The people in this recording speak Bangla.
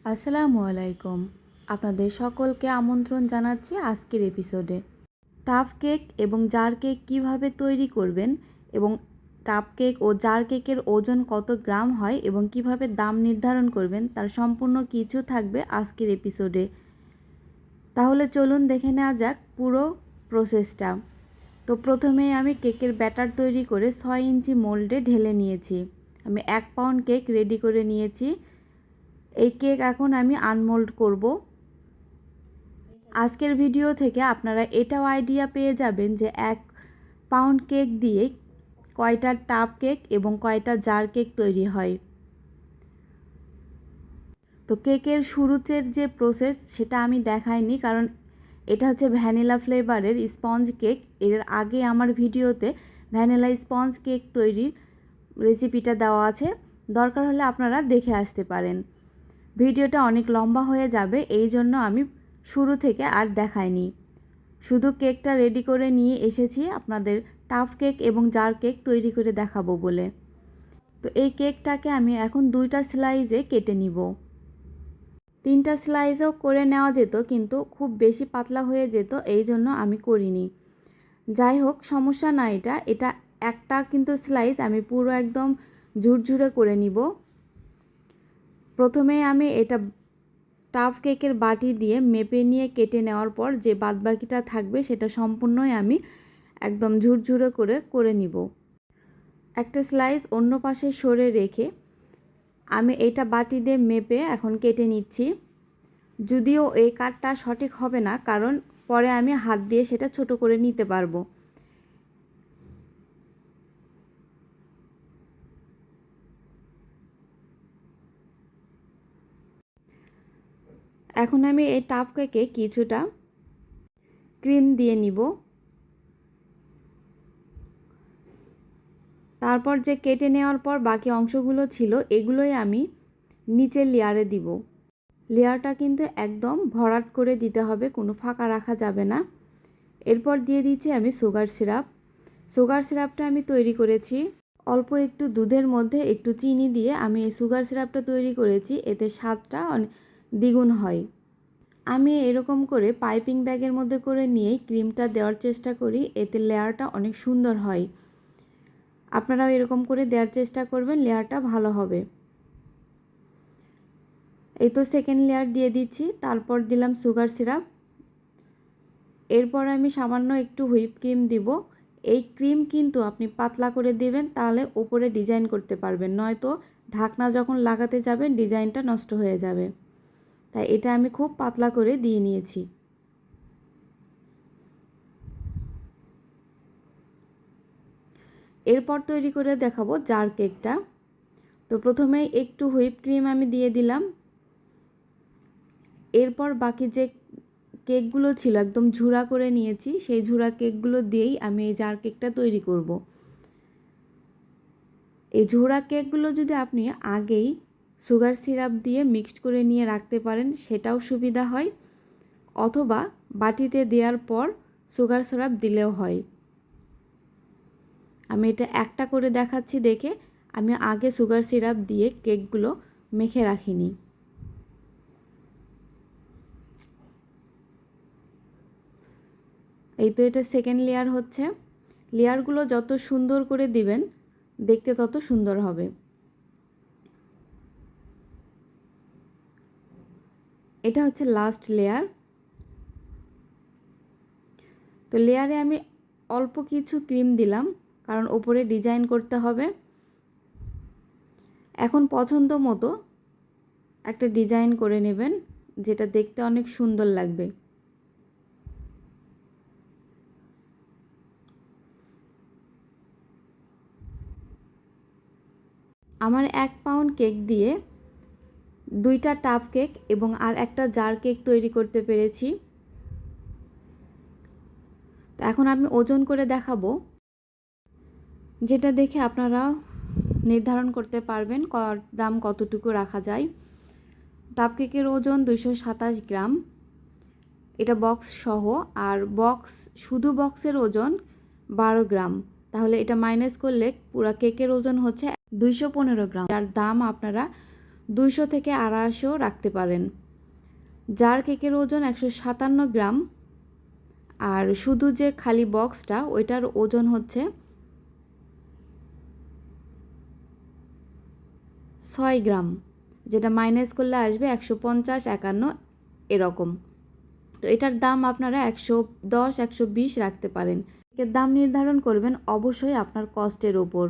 আসসালামু আলাইকুম। আপনাদের সকলকে আমন্ত্রণ জানাচ্ছি আজকের এপিসোডে। টাফ কেক এবং জার কেক কীভাবে তৈরি করবেন এবং টাফ কেক ও জার কেকের ওজন কত গ্রাম হয় এবং কিভাবে দাম নির্ধারণ করবেন তার সম্পূর্ণ কিছু থাকবে আজকের এপিসোডে। তাহলে চলুন দেখে নেওয়া যাক পুরো প্রসেসটা। তো প্রথমেই আমি কেকের ব্যাটার তৈরি করে 6 ইঞ্চি মোল্ডে ঢেলে নিয়েছি। আমি 1 পাউন্ড কেক রেডি করে নিয়েছি। এই কেক এখন আমি আনমোল্ড করব। আজকের ভিডিও থেকে আপনারা এটাও আইডিয়া পেয়ে যাবেন যে 1 পাউন্ড কেক দিয়ে কয়টা টাপ কেক এবং কয়টা জার কেক তৈরি হয়। তো কেকের শুরুতের যে প্রসেস সেটা আমি দেখাইনি, কারণ এটা হচ্ছে ভ্যানিলা ফ্লেভারের স্পঞ্জ কেক। এর আগে আমার ভিডিওতে ভ্যানিলা স্পঞ্জ কেক তৈরির রেসিপিটা দেওয়া আছে, দরকার হলে আপনারা দেখে আসতে পারেন। ভিডিওটা অনেক লম্বা হয়ে যাবে, এই জন্য আমি শুরু থেকে আর দেখাইনি, শুধু কেকটা রেডি করে নিয়ে এসেছি আপনাদের টাফ কেক এবং জার কেক তৈরি করে দেখাবো বলে। তো এই কেকটাকে আমি এখন 2টা স্লাইসে কেটে নিব। 3টা স্লাইসও করে নেওয়া যেত, কিন্তু খুব বেশি পাতলা হয়ে যেত, এই জন্য আমি করিনি। যাই হোক, সমস্যা না। এটা একটা কিন্তু স্লাইস আমি পুরো একদম ঝুরঝুরে করে নিব। প্রথমে আমি এটা টাফ কেকের বাটি দিয়ে মেপে নিয়ে কেটে নেওয়ার পর যে বাদবাকিটা থাকবে সেটা সম্পূর্ণই আমি একদম ঝুরঝুরে করে নিব। একটা স্লাইস অন্য পাশে সরে রেখে আমি এটা বাটি দিয়ে মেপে এখন কেটে নিচ্ছি। যদিও এই কাটটা সঠিক হবে না, কারণ পরে আমি হাত দিয়ে সেটা ছোট করে নিতে পারবো। এখন আমি এই টাফ কেকে কিছুটা ক্রিম দিয়ে নিব। তারপর যে কেটে নেওয়ার পর বাকি অংশগুলো ছিল এগুলোই আমি নিচের লেয়ারে দিব। লেয়ারটা কিন্তু একদম ভরাট করে দিতে হবে, কোনো ফাঁকা রাখা যাবে না। এরপর দিয়ে দিচ্ছি আমি সুগার সিরাপ। সুগার সিরাপটা আমি তৈরি করেছি অল্প একটু দুধের মধ্যে একটু চিনি দিয়ে। আমি এই সুগার সিরাপটা তৈরি করেছি, এতে স্বাদটা দ্বিগুণ হয়। আমি এরকম করে পাইপিং ব্যাগের মধ্যে করে নিয়েই ক্রিমটা দেওয়ার চেষ্টা করি, এতে লেয়ারটা অনেক সুন্দর হয়। আপনারাও এরকম করে দেওয়ার চেষ্টা করবেন, লেয়ারটা ভালো হবে। এই তো সেকেন্ড লেয়ার দিয়ে দিচ্ছি, তারপর দিলাম সুগার সিরাপ। এরপর আমি সামান্য একটু হুইপ ক্রিম দিব। এই ক্রিম কিন্তু আপনি পাতলা করে দেবেন, তাহলে ওপরে ডিজাইন করতে পারবেন, নয়তো ঢাকনা যখন লাগাতে যাবেন ডিজাইনটা নষ্ট হয়ে যাবে। তাই এটা আমি খুব পাতলা করে দিয়ে নিয়েছি। এরপর তৈরি করে দেখাবো জার কেকটা। তো প্রথমে একটু হুইপ ক্রিম আমি দিয়ে দিলাম। এরপর বাকি যে কেকগুলো ছিল একদম ঝুরা করে নিয়েছি, সেই ঝুরা কেকগুলো দিয়েই আমি এই জার কেকটা তৈরি করব। এই ঝুরা কেকগুলো যদি আপনি আগেই সুগার সিরাপ দিয়ে মিক্সড করে নিয়ে রাখতে পারেন সেটাও সুবিধা হয়, অথবা বাটিতে দেওয়ার পর সুগার সিরাপ দিলেও হয়। আমি এটা একটা করে দেখাচ্ছি দেখে, আমি আগে সুগার সিরাপ দিয়ে কেকগুলো মেখে রাখিনি। এই তো এটা সেকেন্ড লেয়ার হচ্ছে। লেয়ারগুলো যত সুন্দর করে দিবেন দেখতে তত সুন্দর হবে। এটা হচ্ছে লাস্ট লেয়ার। তো লেয়ারে আমি অল্প কিছু ক্রিম দিলাম, কারণ ওপরে ডিজাইন করতে হবে। এখন পছন্দ মতো একটা ডিজাইন করে নেবেন, যেটা দেখতে অনেক সুন্দর লাগবে। আমার 1 পাউন্ড কেক দিয়ে 2টা টাপ কেক এবং আর একটা জার কেক তৈরি করতে পেরেছি। তো এখন আমি ওজন করে দেখাবো, যেটা দেখে আপনারা নির্ধারণ করতে পারবেন দাম কতটুকু রাখা যায়। টাপ কেকের ওজন 227 গ্রাম, এটা বক্স সহ। আর শুধু বক্সের ওজন 12 গ্রাম, তাহলে এটা মাইনাস করলে পুরো কেকের ওজন হচ্ছে 215 গ্রাম, যার দাম আপনারা 200 থেকে 250 রাখতে পারেন। জার কেকের ওজন 157 গ্রাম, আর শুধু যে খালি বক্সটা ওইটার ওজন হচ্ছে 6 গ্রাম, যেটা মাইনাস করলে আসবে 150, 51 এরকম। তো এটার দাম আপনারা 110, 120 রাখতে পারেন। এর দাম নির্ধারণ করবেন অবশ্যই আপনার কস্টের ওপর।